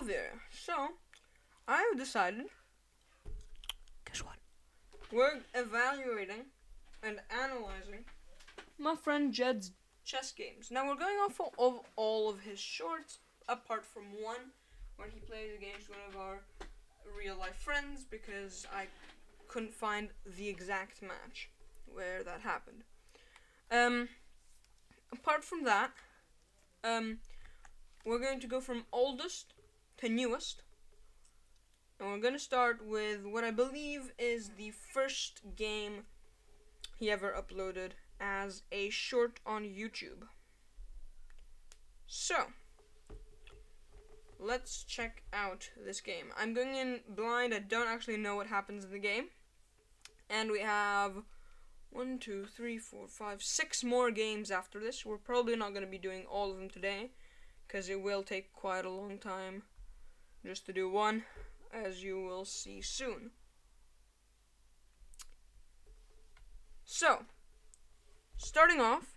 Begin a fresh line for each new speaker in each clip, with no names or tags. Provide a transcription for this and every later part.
Hello there. So, I've decided, guess what? We're evaluating and analyzing my friend Jed's chess games. Now, we're going off of all of his shorts, apart from one, where he plays against one of our real-life friends, because I couldn't find the exact match where that happened. Apart from that, we're going to go from oldest to newest. And we're going to start with what I believe is the first game he ever uploaded as a short on YouTube. So, let's check out this game. I'm going in blind. I don't actually know what happens in the game. And we have 1, 2, 3, 4, 5, 6 more games after this. We're probably not going to be doing all of them today, because it will take quite a long time just to do one, as you will see soon. So, starting off,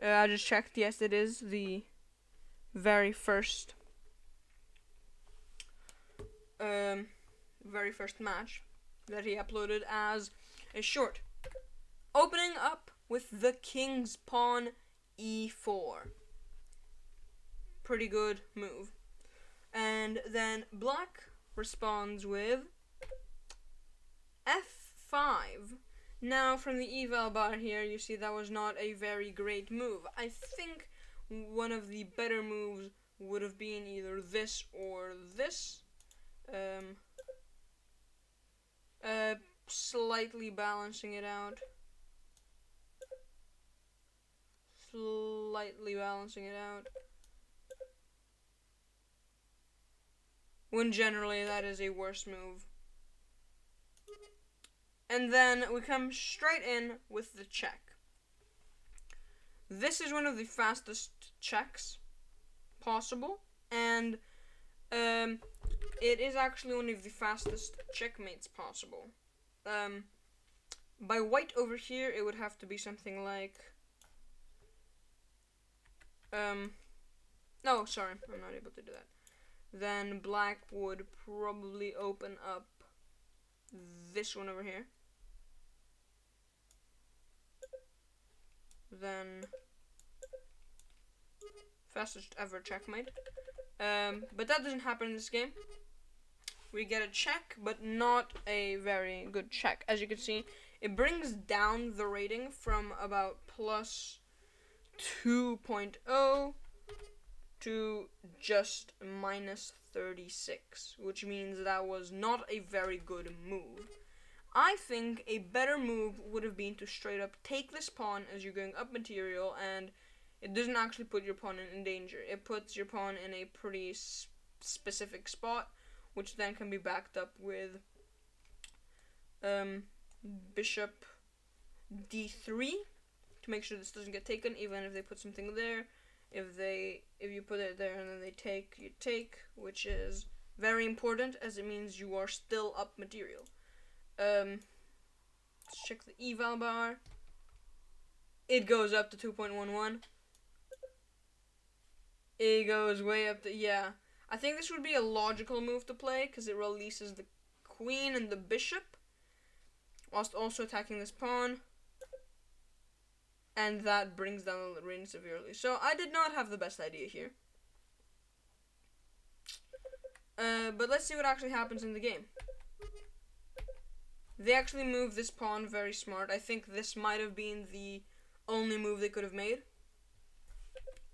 I just checked, yes, it is the very first match that he uploaded as a short. Opening up with the king's pawn e4. Pretty good move. And then black responds with f5. Now, from the eval bar here, you see that was not a very great move. I think one of the better moves would have been either this or this. Slightly balancing it out. When generally that is a worse move. And then we come straight in with the check. This is one of the fastest checks possible, and it is actually one of the fastest checkmates possible. By white over here, it would have to be something like... no, sorry, I'm not able to do that. Then black would probably open up this one over here. Then fastest ever checkmate. But that doesn't happen in this game. We get a check, but not a very good check. As you can see, it brings down the rating from about plus 2.0 to just minus 36, which means that was not a very good move. I think a better move would have been to straight up take this pawn as you're going up material, and it doesn't actually put your pawn in danger. It puts your pawn in a pretty specific spot, which then can be backed up with bishop d3 to make sure this doesn't get taken, even if they put something there. If you put it there and then they take, you take, which is very important, as it means you are still up material. Let's check the eval bar. It goes up to 2.11. It goes way up to, yeah. I think this would be a logical move to play, because it releases the queen and the bishop, whilst also attacking this pawn. And that brings down the rating severely. So I did not have the best idea here. But let's see what actually happens in the game. They actually moved this pawn very smart. I think this might have been the only move they could have made.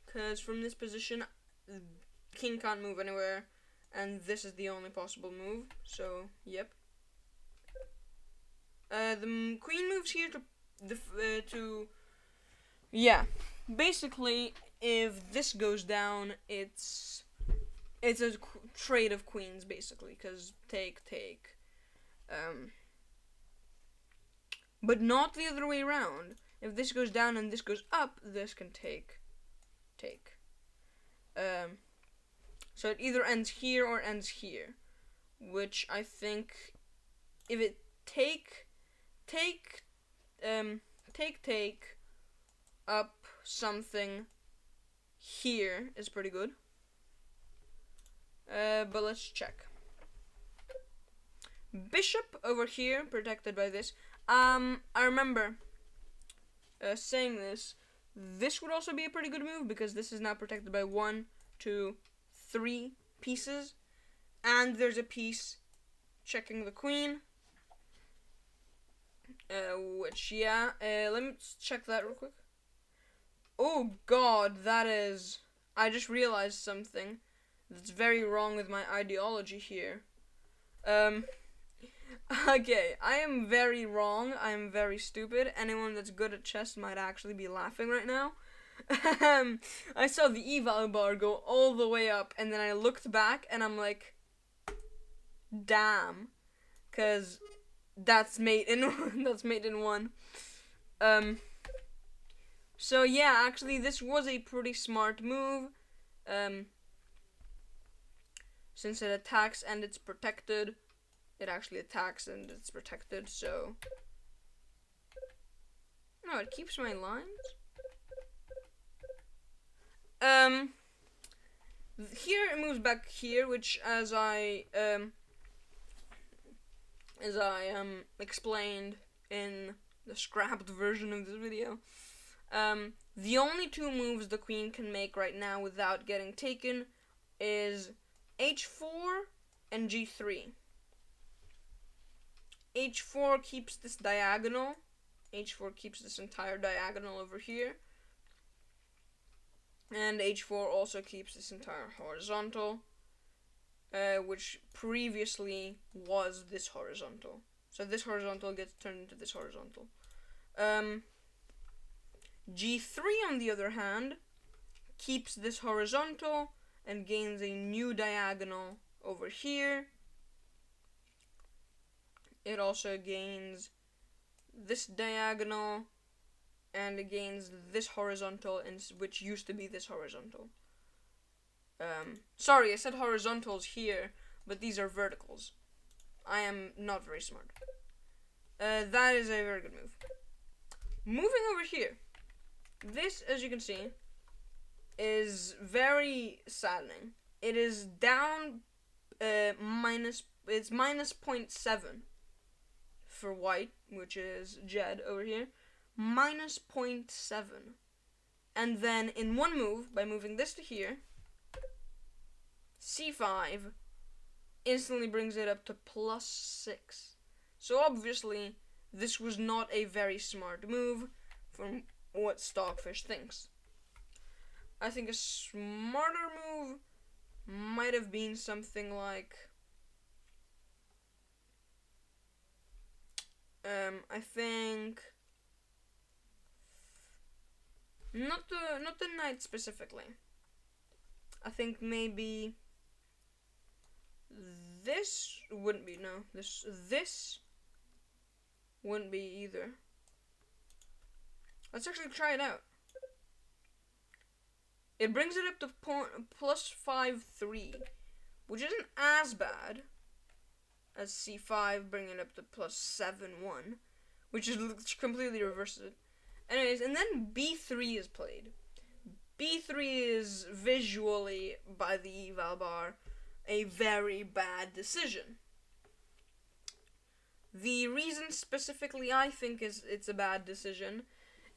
Because from this position, king can't move anywhere. And this is the only possible move. So, yep. The queen moves here yeah, basically, if this goes down, it's a trade of queens, basically, because take, but not the other way around. If this goes down and this goes up, this can take. So it either ends here or ends here, which I think, if it take, up something here is pretty good. But let's check. Bishop over here, protected by this. I remember saying this. This would also be a pretty good move because this is now protected by 1, 2, 3 pieces. And there's a piece checking the queen. Which, yeah. Let me check that real quick. Oh god, that is... I just realized something that's very wrong with my ideology here. Okay, I am very wrong. I am very stupid. Anyone that's good at chess might actually be laughing right now. I saw the eval bar go all the way up, and then I looked back, and I'm like, damn. Because that's mate in one. So yeah, actually, this was a pretty smart move. Since it attacks and it's protected. It actually attacks and it's protected, so... No, it keeps my lines? Here it moves back here, which as I explained in the scrapped version of this video, the only 2 moves the queen can make right now without getting taken is h4 and g3. h4 keeps this diagonal. h4 keeps this entire diagonal over here. And h4 also keeps this entire horizontal, which previously was this horizontal. So this horizontal gets turned into this horizontal. g3, on the other hand, keeps this horizontal and gains a new diagonal over here. It also gains this diagonal, and it gains this horizontal, which used to be this horizontal. Sorry, I said horizontals here, but these are verticals. I am not very smart. That is a very good move. Moving over here. This, as you can see, is very saddening. It is down it's minus 0.7 for white, which is Jed over here. Minus 0.7. And then in one move, by moving this to here, c5 instantly brings it up to +6. So obviously, this was not a very smart move from what Stockfish thinks. I think a smarter move might have been something like, I think, not the knight specifically. I think maybe this wouldn't be, no, this wouldn't be either. Let's actually try it out. It brings it up to +5-3, which isn't as bad as c5 bringing it up to +7-1, which completely reverses it. Anyways, and then b3 is played. b3 is visually, by the eval bar, a very bad decision. The reason specifically I think it's a bad decision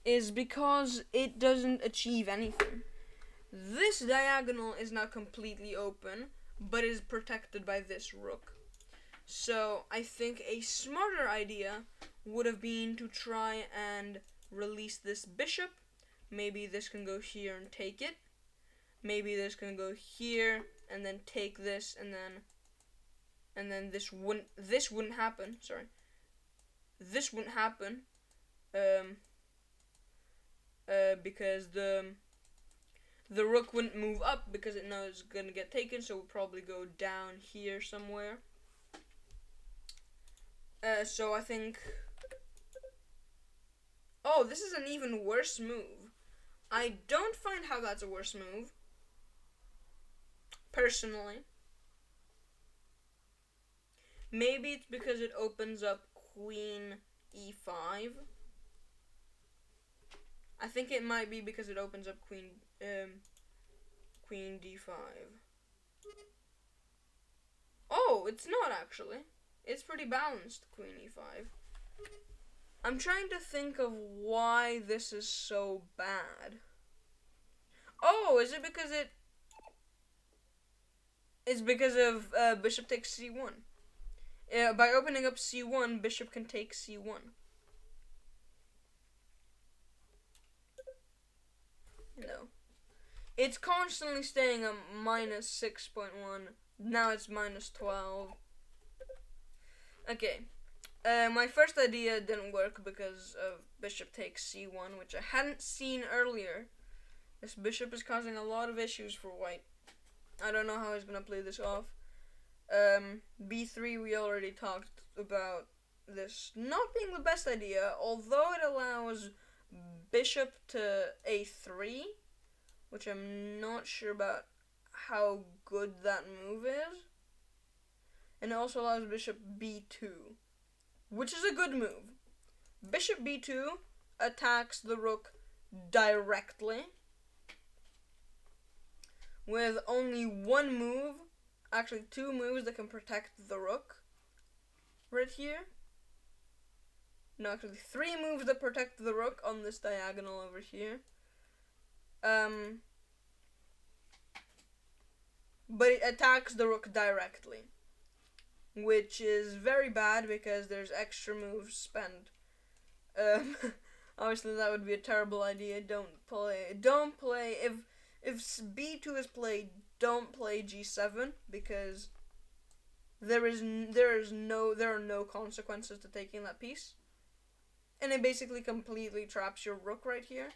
is because it doesn't achieve anything. This diagonal is now completely open, but is protected by this rook. So I think a smarter idea would have been to try and release this bishop. Maybe this can go here and take it. Maybe this can go here and then take this, and then this wouldn't happen. Sorry, this wouldn't happen. Because the rook wouldn't move up because it knows it's gonna get taken, so it would probably go down here somewhere. So I think... Oh, this is an even worse move. I don't find how that's a worse move, personally. Maybe it's because it opens up queen e5. I think it might be because it opens up queen d5. Oh, it's not actually. It's pretty balanced, queen e5. I'm trying to think of why this is so bad. Oh, is it because it's because of bishop takes c1. By opening up c1, bishop can take c1. No. It's constantly staying at minus 6.1. Now it's minus 12. Okay. My first idea didn't work because of bishop takes c1, which I hadn't seen earlier. This bishop is causing a lot of issues for white. I don't know how he's going to play this off. b3, we already talked about this not being the best idea, although it allows bishop to a3, which I'm not sure about how good that move is. And it also allows bishop b2, which is a good move. Bishop b2 attacks the rook directly with only one move, actually two moves that can protect the rook right here. No, actually three moves that protect the rook on this diagonal over here. But it attacks the rook directly, which is very bad because there's extra moves spent. Obviously that would be a terrible idea. Don't play, if b2 is played, don't play g7 because there are no consequences to taking that piece. And it basically completely traps your rook right here.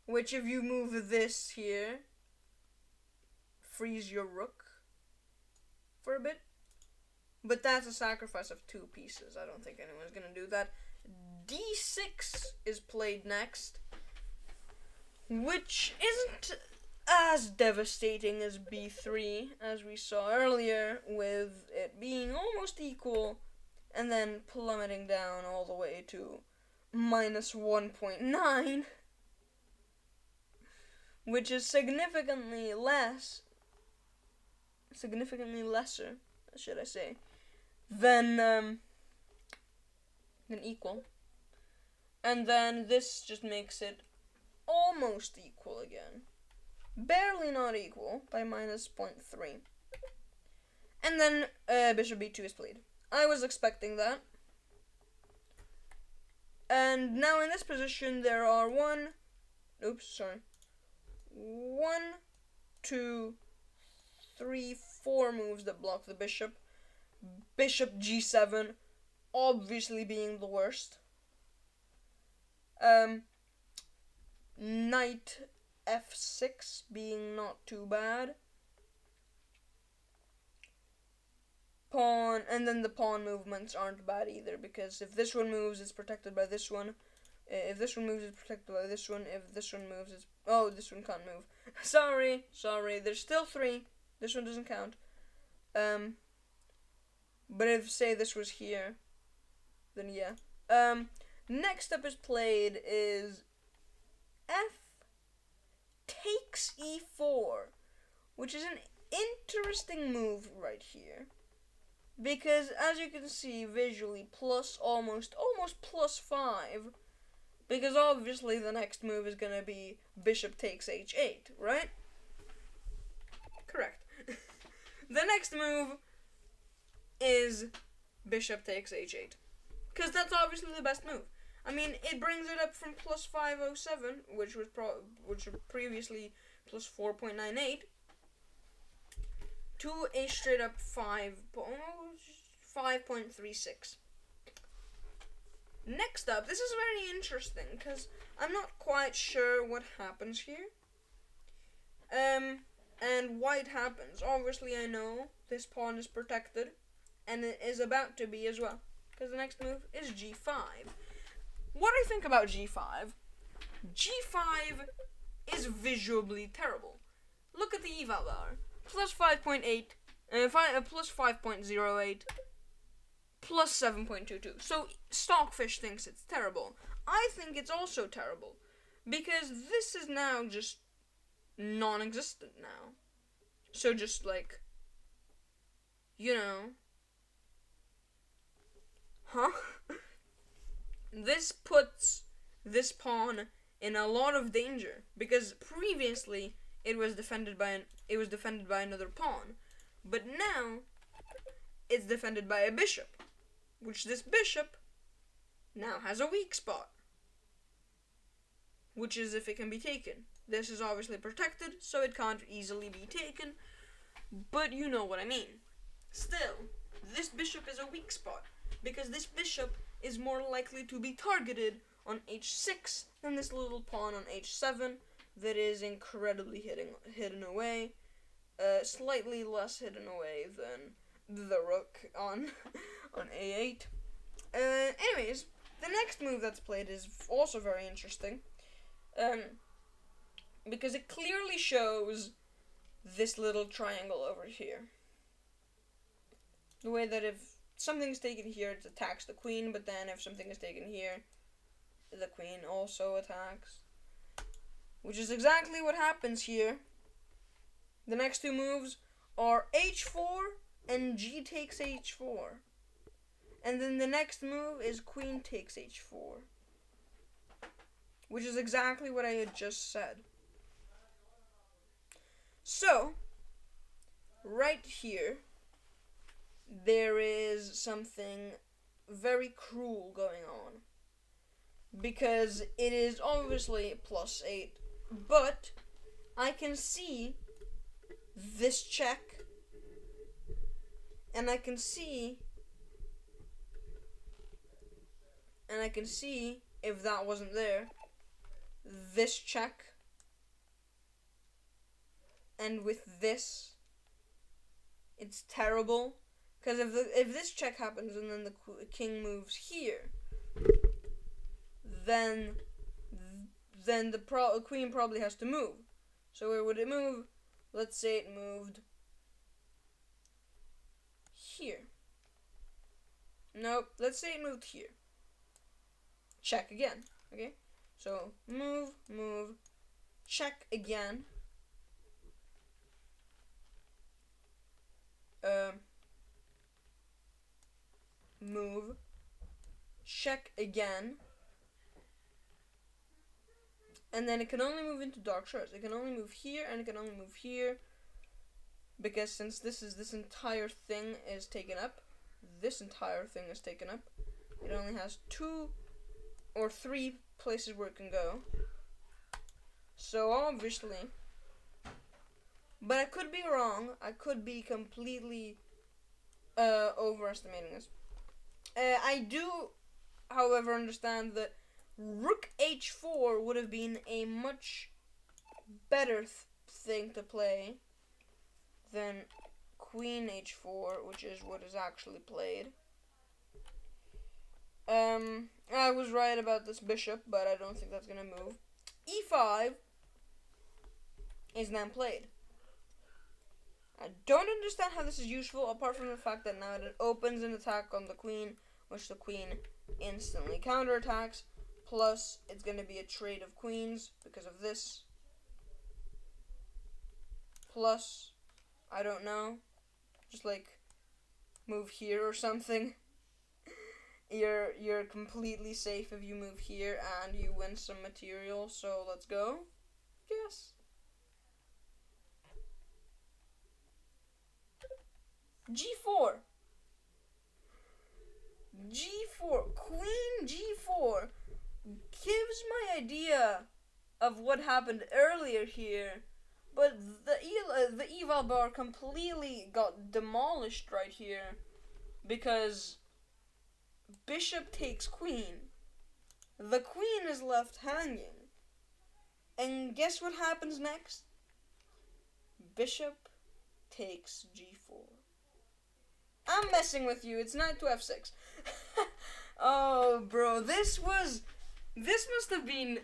Which, if you move this here, frees your rook for a bit. But that's a sacrifice of two pieces. I don't think anyone's going to do that. d6 is played next, which isn't as devastating as b3, as we saw earlier, with it being almost equal, and then plummeting down all the way to minus 1.9, which is significantly lesser, should I say, than equal. And then this just makes it almost equal again. Barely not equal by minus 0.3. And then bishop b2 is played. I was expecting that. And now in this position there are 1, 2, 3, 4 moves that block the bishop. Bishop g7 obviously being the worst. Knight f6 being not too bad. Pawn, and then the pawn movements aren't bad either, because if this one moves, it's protected by this one. If this one moves, it's protected by this one. If this one moves, it's... Oh, this one can't move. Sorry. There's still 3. This one doesn't count. But if, say, this was here, then yeah. Next up is played is f takes e4, which is an interesting move right here. Because, as you can see visually, almost plus 5. Because obviously the next move is going to be bishop takes h8, right? Correct. The next move is bishop takes h8. Because that's obviously the best move. I mean, it brings it up from plus 507, which was previously plus 4.98, to a straight up 5.36. Next up, this is very interesting because I'm not quite sure what happens here. And white happens. Obviously, I know this pawn is protected, and it is about to be as well, because the next move is g5. What I think about g5 is visually terrible. Look at the eval bar. Plus 5.8, plus 5.08, plus 7.22. So Stockfish thinks it's terrible. I think it's also terrible, because this is now just non-existent now. So just like, you know, huh? This puts this pawn in a lot of danger because previously it was defended by another pawn, but now it's defended by a bishop, which this bishop now has a weak spot, which is if it can be taken. This is obviously protected, so it can't easily be taken, but you know what I mean. Still, this bishop is a weak spot, because this bishop is more likely to be targeted on h6 than this little pawn on h7 that is incredibly hidden away, slightly less hidden away than the rook on on a8. Anyways, the next move that's played is also very interesting, because it clearly shows this little triangle over here. The way that if something's taken here, it attacks the queen, but then if something is taken here, the queen also attacks. Which is exactly what happens here. The next two moves are h4 and g takes h4. And then the next move is queen takes h4. Which is exactly what I had just said. So, right here, there is something very cruel going on. Because it is obviously +8, but I can see this check, and I can see if that wasn't there, this check, and with this, it's terrible, because if this check happens and then the king moves here, then the queen probably has to move. So where would it move? Let's say it moved here. Nope, let's say it moved here. Check again, okay? So move, check again. Move, check again. And then it can only move into dark shards. It can only move here, and it can only move here. Because since this entire thing is taken up, it only has 2 or 3 places where it can go. So obviously, but I could be wrong. I could be completely overestimating this. I do, however, understand that Rook h4 would have been a much better thing to play than Queen h4, which is what is actually played. I was right about this bishop, but I don't think that's gonna move. e5 is then played. I don't understand how this is useful, apart from the fact that now it opens an attack on the queen, which the queen instantly counterattacks. Plus, it's going to be a trade of queens because of this. Plus, I don't know, just like move here or something. You're completely safe if you move here and you win some material. So let's go. Yes. G4. G4. Queen G4. Gives my idea of what happened earlier here, but the eval bar completely got demolished right here because bishop takes queen. The queen is left hanging, and guess what happens next? Bishop takes g4. I'm messing with you. It's knight to f6. Oh, bro, this must have been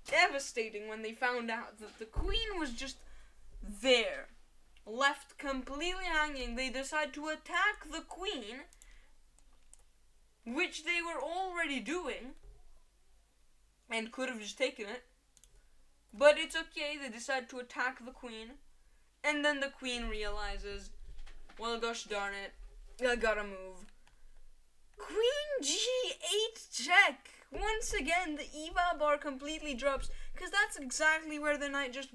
devastating when they found out that the queen was just there, left completely hanging. They decide to attack the queen, which they were already doing, and could have just taken it. But it's okay, they decide to attack the queen, And then the queen realizes, well, gosh darn it, I gotta move. Queen G8 check! Once again, the eval bar completely drops, because that's exactly where the knight just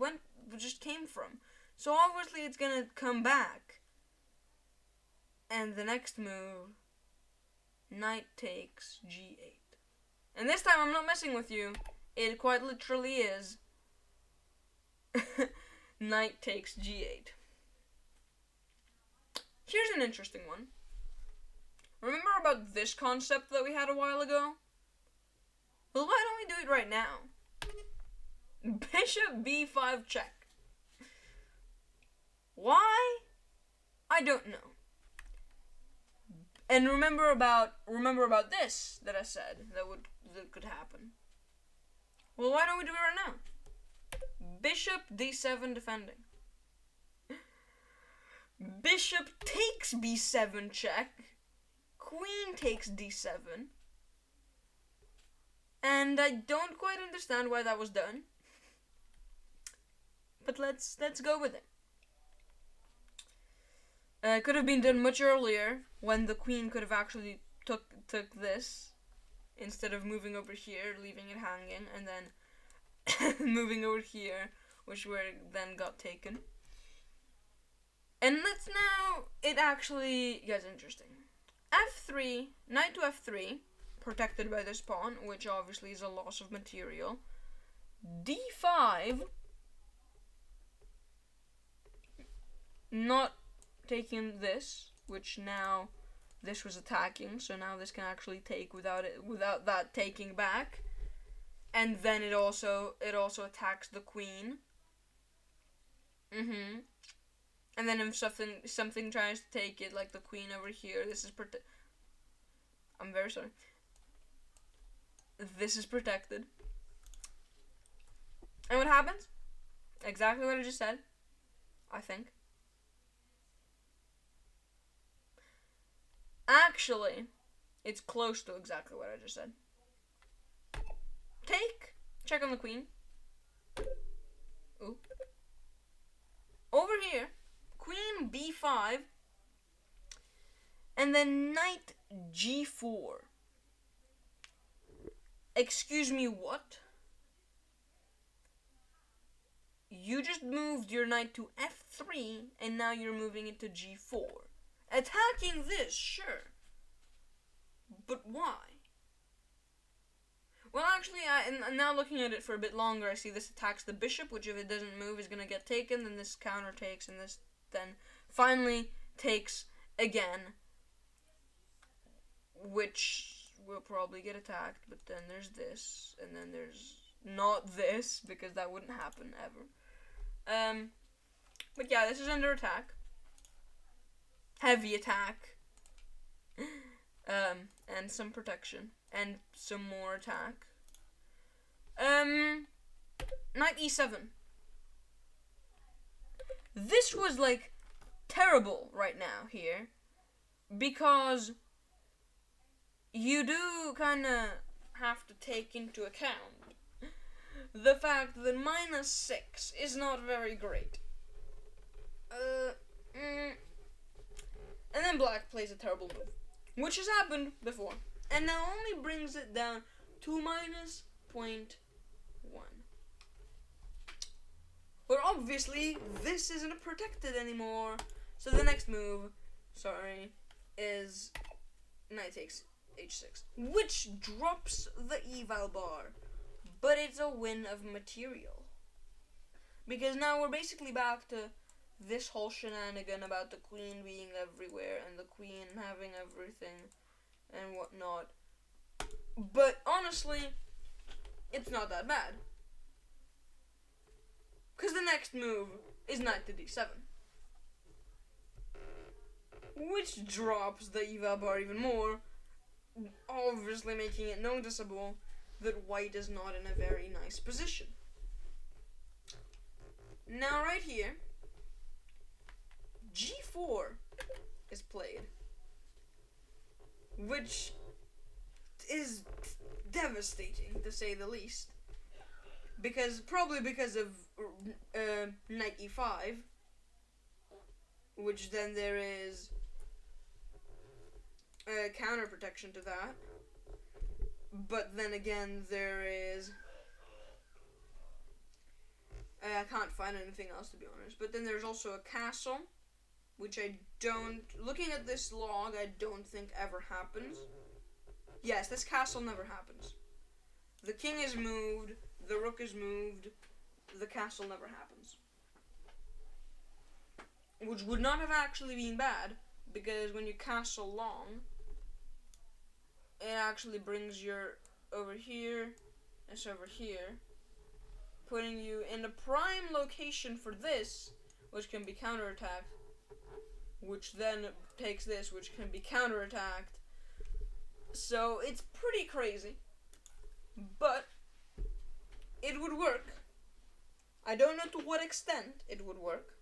came from. So obviously it's gonna come back. And the next move, knight takes G8. And this time I'm not messing with you. It quite literally is knight takes G8. Here's an interesting one. Remember about this concept that we had a while ago? Well, why don't we do it right now? Bishop B5 check. Why? I don't know. And remember about this that I said that could happen. Well, why don't we do it right now? Bishop D7 defending. Bishop takes B7 check. Queen takes D7. And I don't quite understand why that was done. But let's go with it. It could have been done much earlier, when the queen could have actually took this instead of moving over here, leaving it hanging, and then moving over here, which then got taken. And let's now, it actually gets interesting. F3, knight to F3, protected by this pawn, which obviously is a loss of material. D5, not taking this, which now this was attacking, so now this can actually take without that taking back. And then it also attacks the queen. And then if something tries to take it, like the queen over here, this is I'm very sorry. This is protected. And what happens? Exactly what I just said, I think. Actually, it's close to exactly what I just said. Take. Check on the queen. Ooh. Over here, queen B5, and then knight G4. Excuse me, what? You just moved your knight to F3, and now you're moving it to G4. Attacking this, sure. But why? Well, actually, I'm now looking at it for a bit longer. I see this attacks the bishop, which if it doesn't move is going to get taken. Then this counter takes, and this then finally takes again, which will probably get attacked. But then there's this, and then there's not this, because that wouldn't happen ever. But yeah, this is under attack. Heavy attack. And some protection. And some more attack. Knight E7. This was, like, terrible right now here. Because you do kind of have to take into account the fact that -6 is not very great. And then black plays a terrible move, which has happened before, and now only brings it down to -0.1. But obviously, this isn't protected anymore, so the next move, is knight takes h6, which drops the eval bar, but it's a win of material. Because now we're basically back to this whole shenanigan about the queen being everywhere and the queen having everything and whatnot. But honestly, it's not that bad. Because the next move is knight to d7. Which drops the eval bar even more, obviously making it noticeable that white is not in a very nice position. Now right here, G4 is played, which is devastating to say the least, probably because of knight E5, which then there is counter protection to that. But then again, there is... I can't find anything else, to be honest. But then there's also a castle, which I don't... Looking at this log, I don't think ever happens. Yes, this castle never happens. The king is moved, the rook is moved, the castle never happens. Which would not have actually been bad, because when you castle long, it actually brings your over here, it's over here, putting you in the prime location for this, which can be counterattacked, which then takes this, which can be counterattacked. So it's pretty crazy, but it would work. I don't know to what extent it would work,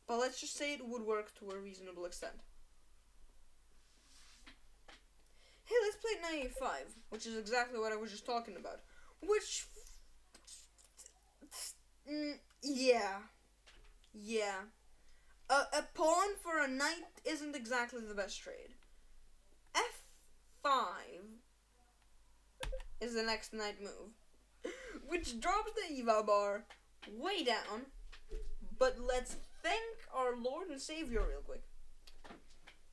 but let's just say it would work to a reasonable extent. Hey, let's play knight e5, which is exactly what I was just talking about. Which, yeah. A pawn for a knight isn't exactly the best trade. F5 is the next knight move, which drops the eval bar way down. But let's thank our Lord and Savior real quick,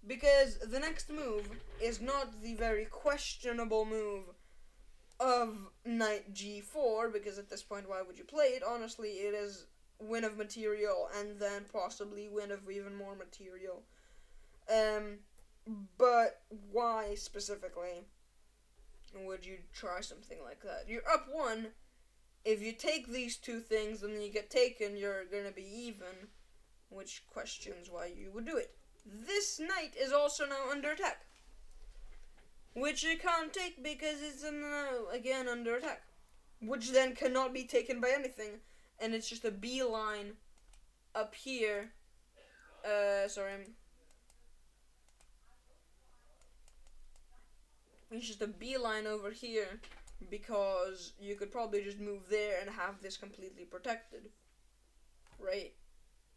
because the next move is not the very questionable move of knight g4, because at this point, why would you play it? Honestly, it is win of material and then possibly win of even more material. But why specifically would you try something like that? You're up one. If you take these two things and then you get taken, you're gonna be even, which questions why you would do it. This knight is also now under attack, which you can't take because it's again under attack, which then cannot be taken by anything, and it's just a beeline up here. It's just a beeline over here, because you could probably just move there and have this completely protected, right?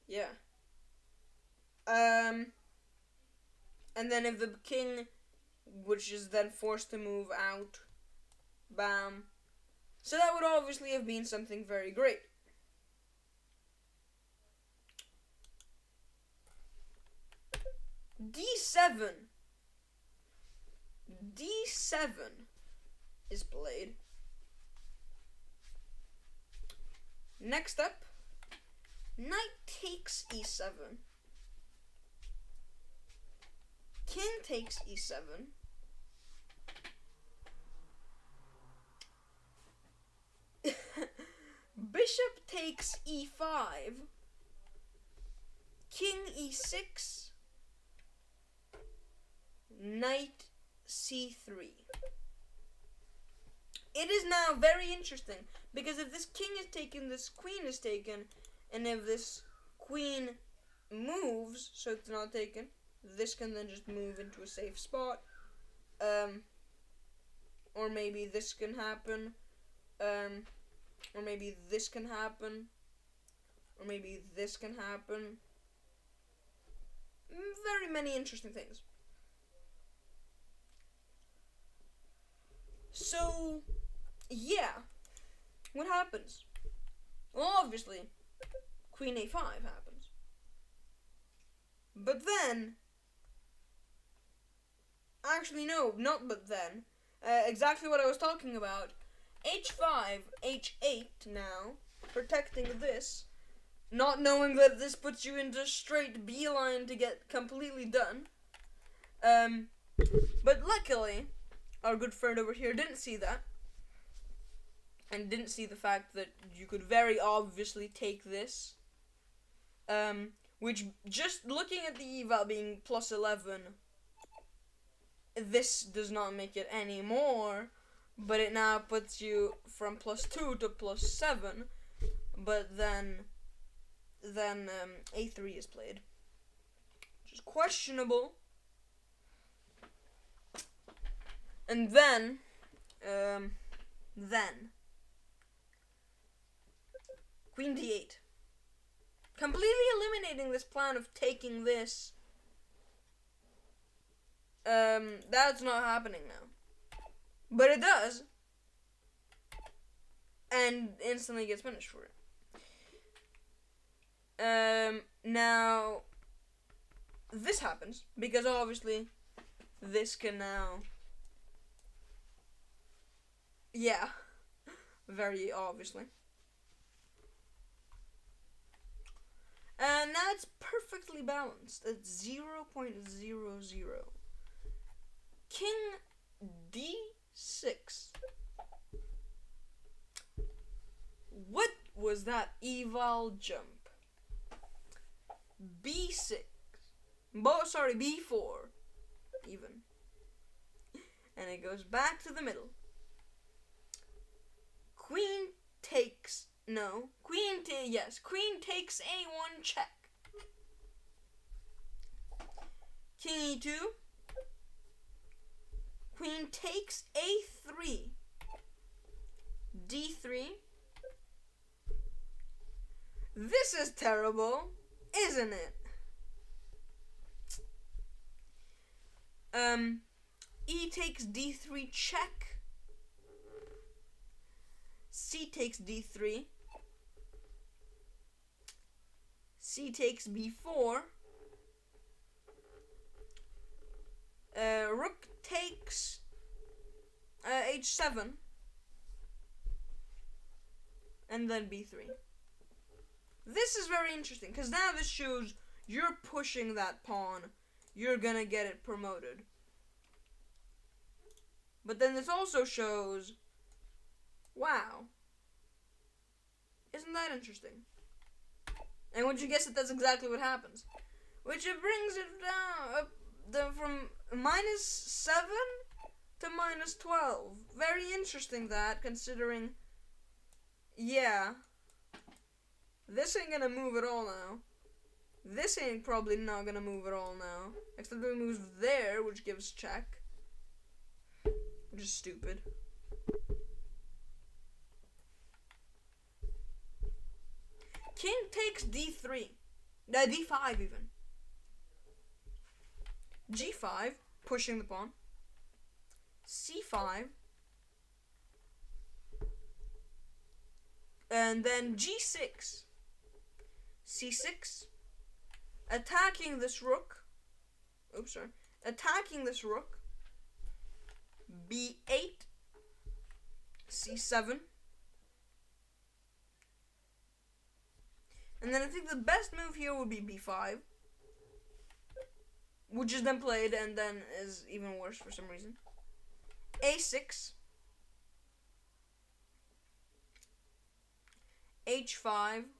Yeah. And then if the king, which is then forced to move out, bam. So that would obviously have been something very great. D7. D7 is played. Next up, knight takes e7. King takes e7. Bishop takes e5. King e6. Knight c3. It is now very interesting, because if this king is taken, this queen is taken, and if this queen moves, so it's not taken, this can then just move into a safe spot. Or maybe this can happen. Or maybe this can happen. Or maybe this can happen. Very many interesting things. So, yeah. What happens? Well, obviously, Queen A5 happens. But then... Actually, no, not but then. Exactly what I was talking about. H5, H8 now, protecting this, not knowing that this puts you into straight beeline to get completely done. But luckily, our good friend over here didn't see that, and didn't see the fact that you could very obviously take this, which, just looking at the eval being plus 11, this does not make it any more, but it now puts you from plus 2 to plus 7, but then A3 is played, which is questionable. And then Queen D8. completely eliminating this plan of taking this. That's not happening now. But it does. And instantly gets punished for it. Now, this happens because obviously this can now... Yeah. Very obviously. And now it's perfectly balanced at 0.00. King D6. What was that eval jump? B6. B4. Even. And it goes back to the middle. Queen takes... No. Queen takes A1 check. King E2. Queen takes A3. D3. This is terrible, isn't it? E takes D3 check. C takes D3. C takes B4. Rook takes H7. And then B3. This is very interesting, because now this shows you're pushing that pawn. You're gonna get it promoted. But then this also shows, wow, isn't that interesting? And would you guess it, that's exactly what happens. Which it brings it down from -7 to -12. Very interesting that, considering, yeah, this ain't gonna move at all now. This ain't probably not gonna move at all now. Except it moves there, which gives check. Which is stupid. King takes D3. D5 even. G5, pushing the pawn. C5. And then G6. C6. Attacking this rook. Oops, sorry. Attacking this rook. B8. C7. And then I think the best move here would be B5. Which is then played and then is even worse for some reason. A6. H5.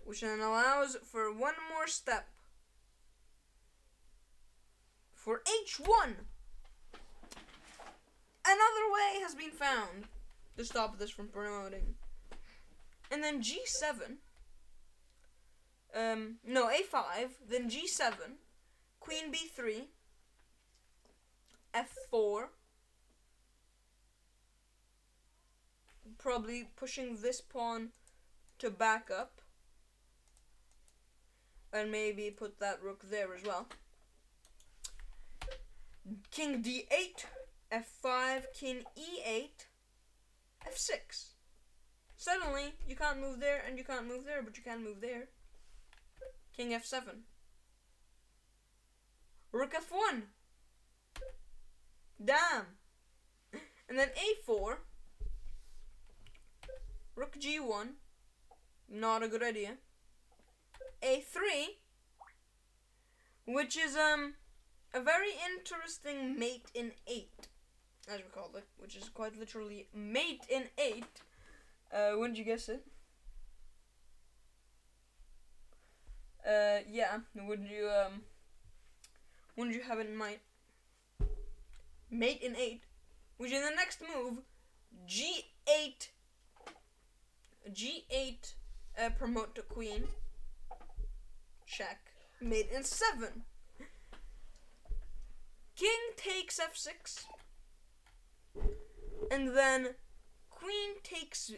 Which then allows for one more step. For H1. Another way has been found to stop this from promoting. And then G7. No, A5. Then G7. Queen B3. F4. Probably pushing this pawn to back up. And maybe put that rook there as well. King D8. F5. King E8. F6. Suddenly, you can't move there and you can't move there, but you can move there. King F7. Rook F1. Damn. And then A4. Rook G1. Not a good idea. A3. Which is a very interesting mate in 8, as we call it, which is quite literally mate in 8. Wouldn't you guess it? Yeah. Wouldn't you have it in mind? Mate in 8. Which in the next move, G8. G8, promote to queen. Check. Mate in 7. King takes F6. And then queen takes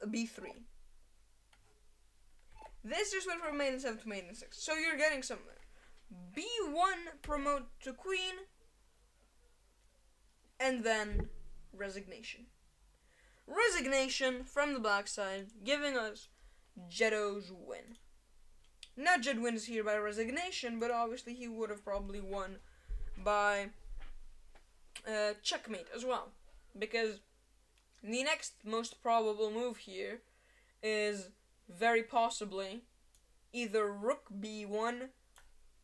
b3. This just went from mate in 7 to mate in 6. So you're getting somewhere. b1 promote to queen, and then resignation. Resignation from the black side, giving us Jeddo's win. Now Jed wins here by resignation, but obviously he would have probably won by checkmate as well. Because the next most probable move here is very possibly either rook b1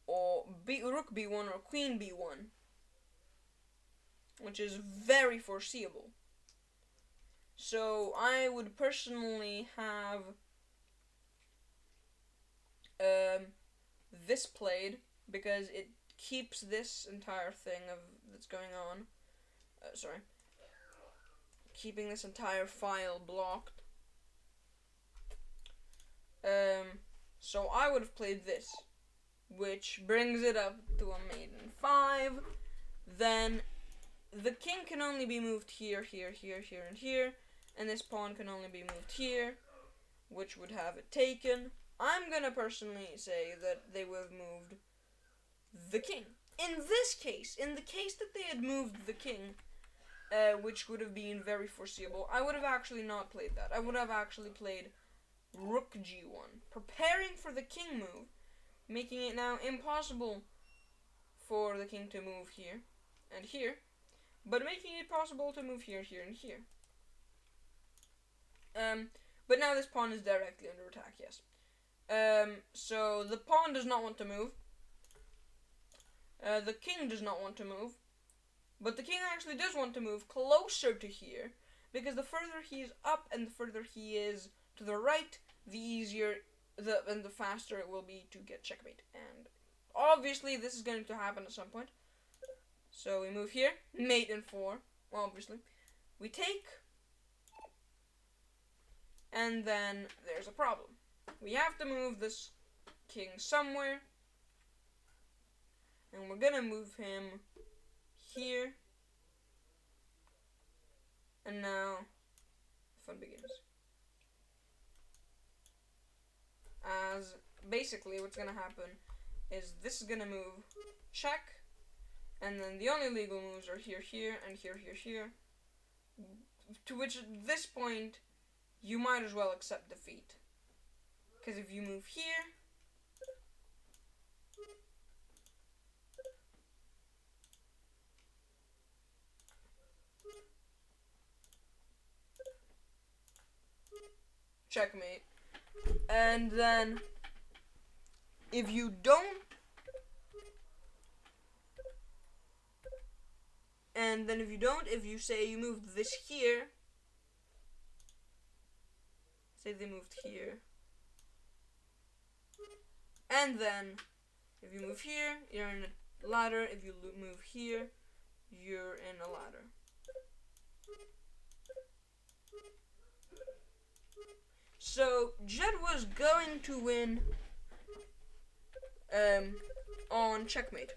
or rook b1 or queen b1, which is very foreseeable. So I would personally have this played because it keeps this entire thing that's going on. Keeping this entire file blocked. So I would have played this, which brings it up to a mate in 5. Then the king can only be moved here, here, here, here, and here, and this pawn can only be moved here, which would have it taken. I'm gonna personally say that they would have moved the king. In this case, in the case that they had moved the king, which would have been very foreseeable, I would have actually not played that. I would have actually played rook g1, preparing for the king move, making it now impossible for the king to move here and here, but making it possible to move here, here, and here. But now this pawn is directly under attack, yes. So the pawn does not want to move. The king does not want to move. But the king actually does want to move closer to here, because the further he is up and the further he is to the right, the easier and the faster it will be to get checkmate. And obviously this is going to happen at some point. So we move here, mate in 4, obviously. We take, and then there's a problem. We have to move this king somewhere, and we're gonna move him here, and now fun begins. As basically what's gonna happen is this is gonna move check, and then the only legal moves are here, here, and here, here, here, to which at this point you might as well accept defeat, because if you move here, checkmate, and then if you don't, if you say you moved this here, say they moved here, and then if you move here, you're in a ladder. If you move here, you're in a ladder. So Jed was going to win on checkmate.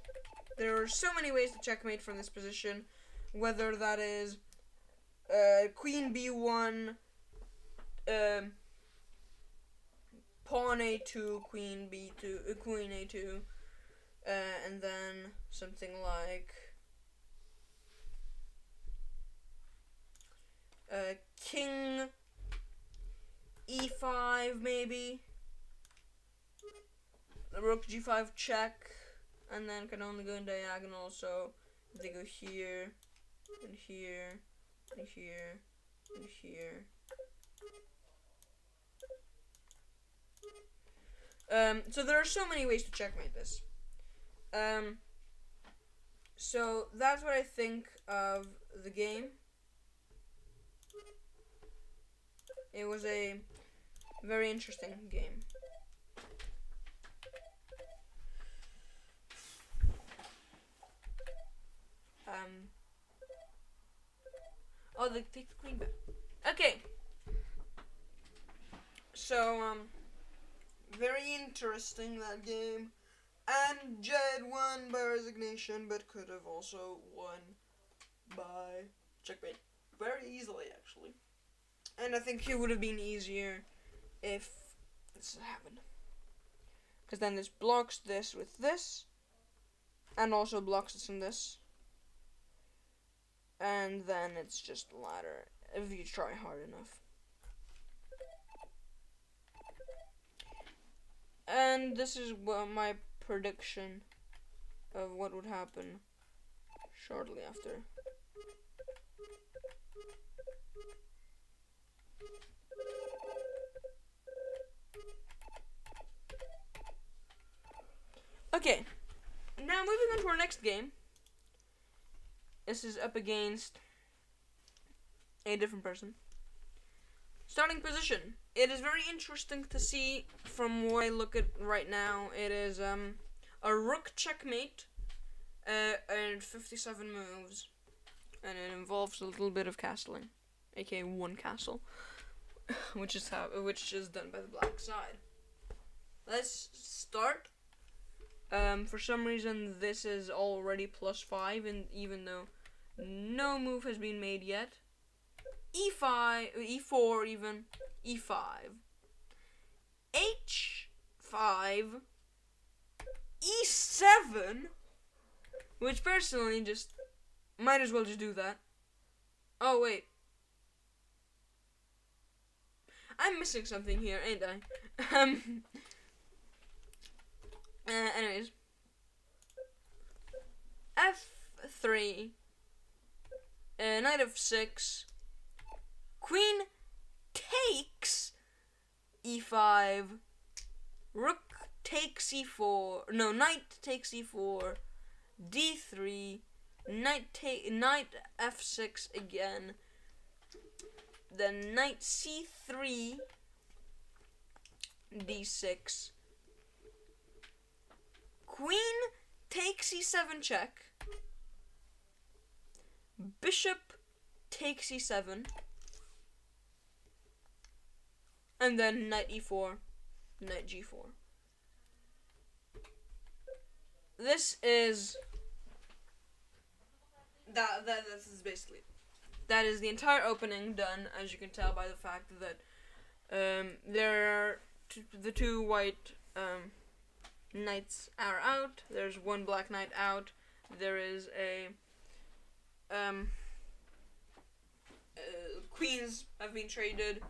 There are so many ways to checkmate from this position, whether that is queen b1, pawn a2, queen b2, queen a2, and then something like king e5 maybe, rook g5 check, and then can only go in diagonal, so if they go here, and here, and here, and here. So there are so many ways to checkmate this. So that's what I think of the game. It was a very interesting game. Oh, they take the queen back. Okay. So, very interesting, that game. And Jed won by resignation, but could have also won by checkmate very easily, actually. And I think it would have been easier if this had happened. Because then this blocks this with this. And also blocks this and this. And then it's just a ladder if you try hard enough. And this is my prediction of what would happen shortly after. Okay, now moving on to our next game. This is up against a different person. Starting position. It is very interesting to see from what I look at right now. It is a rook checkmate and 57 moves. And it involves a little bit of castling, aka one castle, which is done by the black side. Let's start. For some reason, this is already +5, and even though no move has been made yet. E5, E4 even, E5, H5, E7, which personally just, might as well just do that. Oh wait. I'm missing something here, ain't I? Anyways. F3, knight f6, queen takes e5, rook takes e4, no, knight takes e4, d3, knight f6 again, then knight c3, d6, queen takes e7 check, bishop takes e7, and then knight e4, knight g4. This is this is basically that is the entire opening done, as you can tell by the fact that there are the two white knights are out. There's one black knight out. There is a queens have been traded.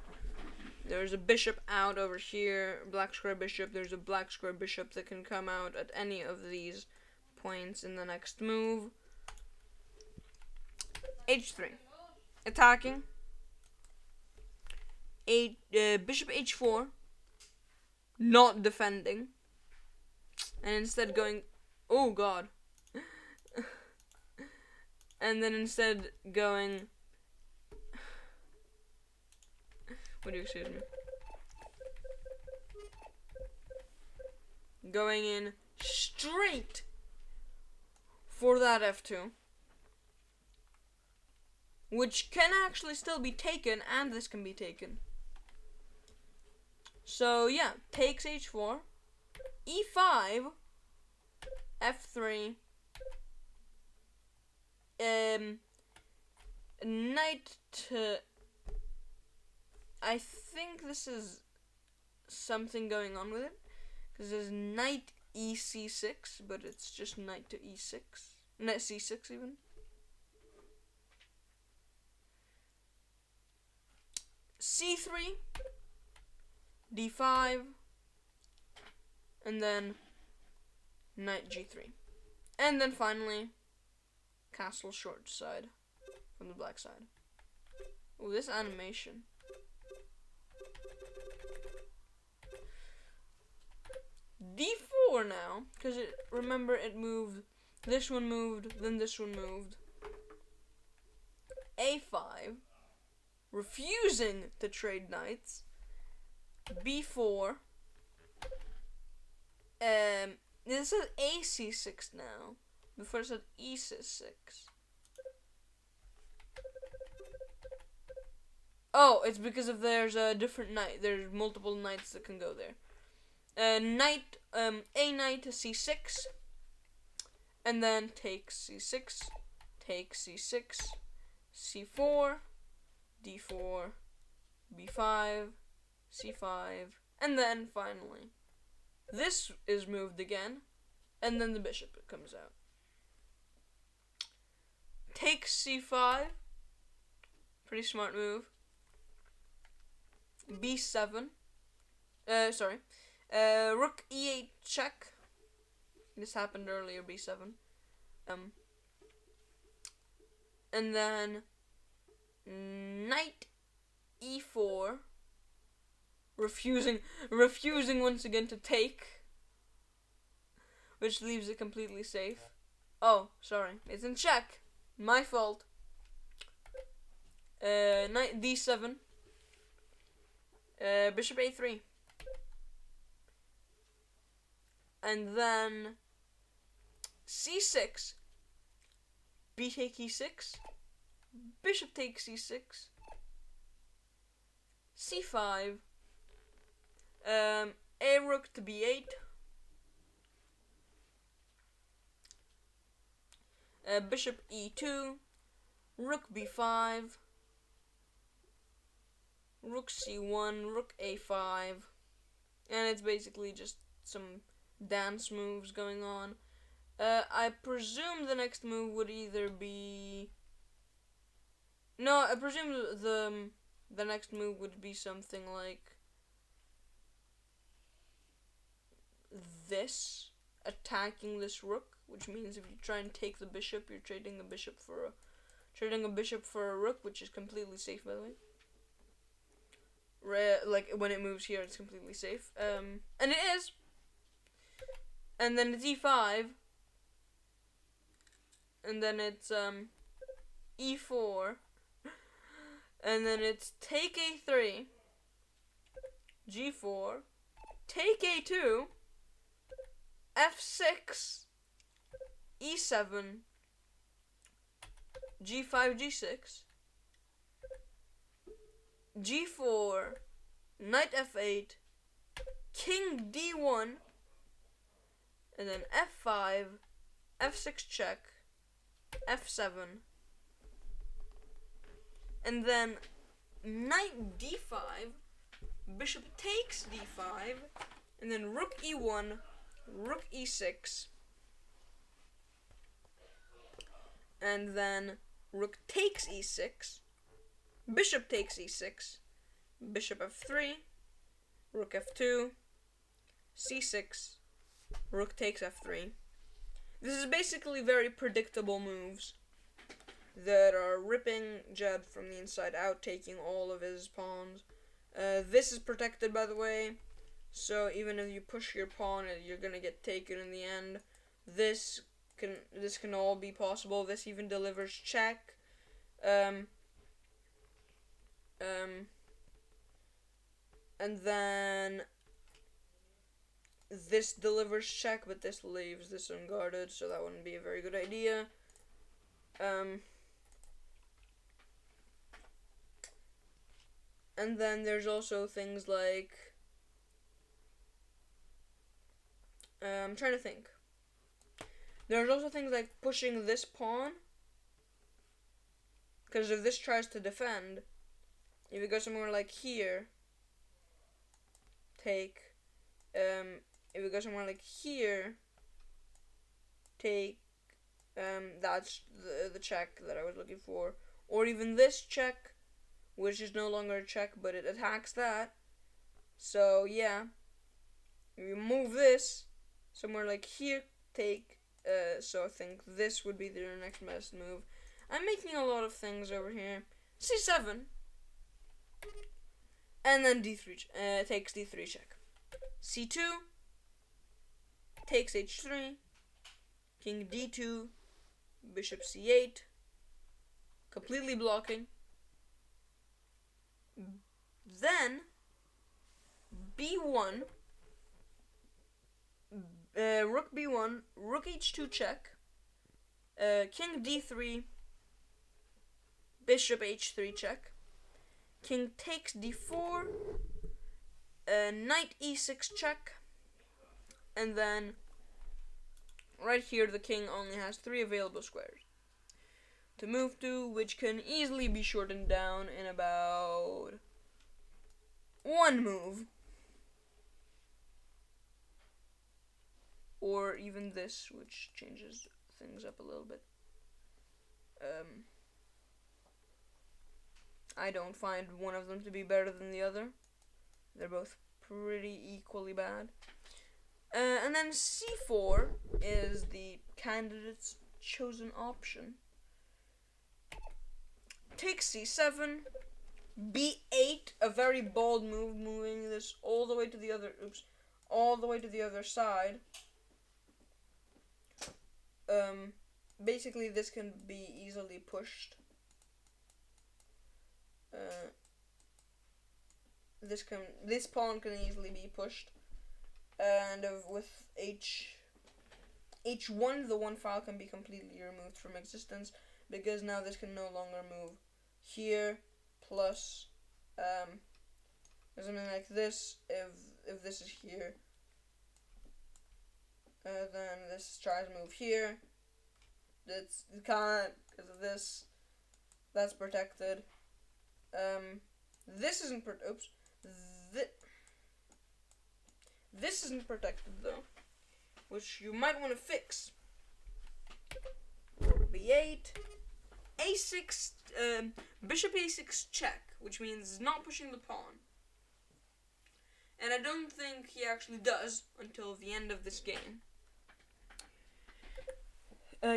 There's a bishop out over here, black square bishop. There's a black square bishop that can come out at any of these points in the next move. H3, attacking. Bishop H4, not defending, and instead going, oh god, and then instead going, would you excuse me? Going in straight for that f2, which can actually still be taken, and this can be taken. So yeah, takes h4, e5, f3, knight to, I think this is something going on with it, because there's knight ec6, but it's just knight to e6, knight c6 even. c3, d5, and then knight g3. And then finally, castle short side from the black side. Oh, this animation. d4 now, because remember it moved, this one moved, then this one moved. a5, refusing to trade knights. b4, this says ac6 now, before it said e6. Oh, it's because of there's a different knight, there's multiple knights that can go there. Knight, a knight to c6, and then takes c6, takes c6, c4, d4, b5, c5, and then finally this is moved again, and then the bishop comes out. Takes c5, pretty smart move. b7, rook e8 check. This happened earlier, b7. And then knight e4, refusing once again to take, which leaves it completely safe. Oh, sorry, it's in check. My fault. Knight d7, bishop a3, and then c6, b take e6, bishop takes c6, c5, a rook to b8, bishop e2, rook b5, rook c1, rook a5, and it's basically just some dance moves going on. I presume the next move would either be... No, I presume the next move would be something like this, attacking this rook, which means if you try and take the bishop, you're trading a bishop for a rook, which is completely safe, by the way. Like when it moves here, it's completely safe. And it is. And then it's e5. And then it's e4. And then it's take a3, g4, take a2, f6, e7, g5, g6, g4, knight f8, king d1, and then f5, f6 check, f7, and then knight d5, bishop takes d5, and then rook e1, rook e6, and then rook takes e6, bishop takes e6, bishop f3, rook f2, c6, rook takes f3. This is basically very predictable moves that are ripping Jed from the inside out, taking all of his pawns. This is protected, by the way, so even if you push your pawn, you're gonna get taken in the end. This can all be possible. This even delivers check. And then this delivers check, but this leaves this unguarded, so that wouldn't be a very good idea. And then there's also things like, I'm trying to think. There's also things like pushing this pawn, because if this tries to defend, if you go somewhere like here, take, if you go somewhere like here, take, that's the check that I was looking for, or even this check, which is no longer a check, but it attacks that. So yeah, if you move this somewhere like here, take, so I think this would be their next best move. I'm making a lot of things over here. c7, and then d3, takes d3 check. c2, takes h3, king d2, bishop c8, completely blocking. Then b1, rook b1, rook h2 check, king d3, bishop h3 check, king takes d4, knight e6 check, and then right here the king only has 3 available squares to move to, which can easily be shortened down in about one move. Or even this, which changes things up a little bit. I don't find one of them to be better than the other. They're both pretty equally bad. And then C4 is the candidate's chosen option. Take C7, B8, a very bold move, moving this all the way to the other side. Basically this can be easily pushed. This pawn can easily be pushed, and with H1, the one file can be completely removed from existence, because now this can no longer move here, plus something like this. If this is here, then this tries to move here. It can't because of this. That's protected. This isn't This isn't protected though, which you might want to fix. B8, A6, Bishop A6 check, which means not pushing the pawn. And I don't think he actually does until the end of this game.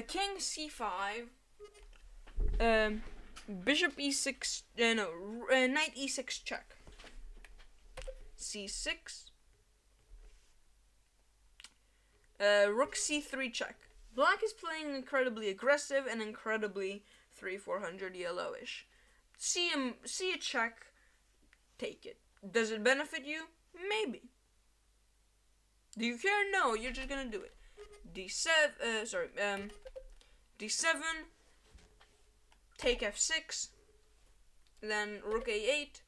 King C5, Bishop E6, Knight E6 check, C6, Rook C3 check. Black is playing incredibly aggressive and incredibly 300-400 yellowish. See a check, take it. Does it benefit you? Maybe. Do you care? No, you're just gonna do it. D7, take F6, then Rook A8,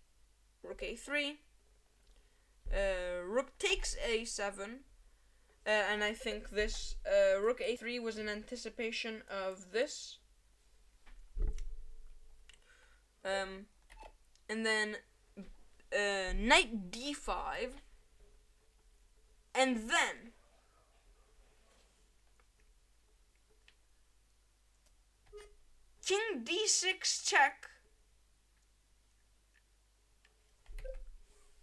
Rook A3, Rook takes A7, and I think this Rook A3 was in anticipation of this. And then Knight D5, and then King D6 check,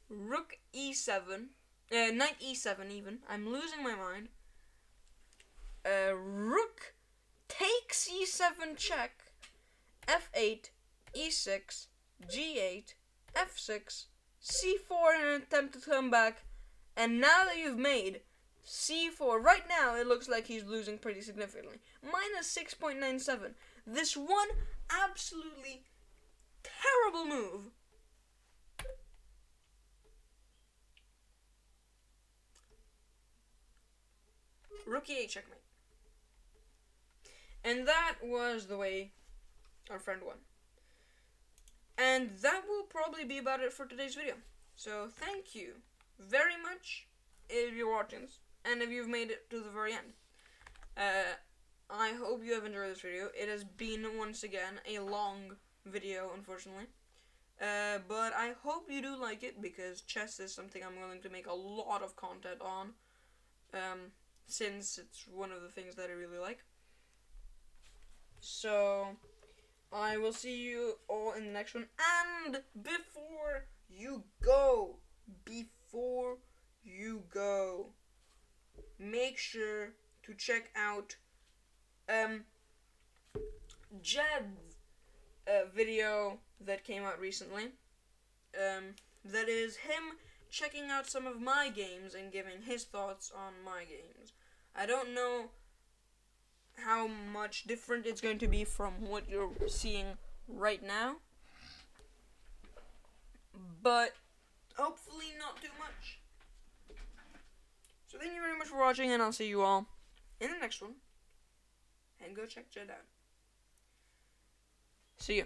Rook E7, Knight E7 even. I'm losing my mind. Rook takes E7 check, F8, E6, G8, F6, C4 in an attempt to come back, and now that you've made C4, right now it looks like he's losing pretty significantly. Minus 6.97. This one absolutely terrible move. Rook E8 checkmate. And that was the way our friend won. And that will probably be about it for today's video. So thank you very much if you're watching this, and if you've made it to the very end. I hope you have enjoyed this video. It has been, once again, a long video, unfortunately. But I hope you do like it, because chess is something I'm willing to make a lot of content on, since it's one of the things that I really like. So I will see you all in the next one. And before you go, make sure to check out Jed's video that came out recently. That is him checking out some of my games and giving his thoughts on my games. I don't know how much different it's going to be from what you're seeing right now, but hopefully not too much. So thank you very much for watching, and I'll see you all in the next one. And go check Jed out. See you.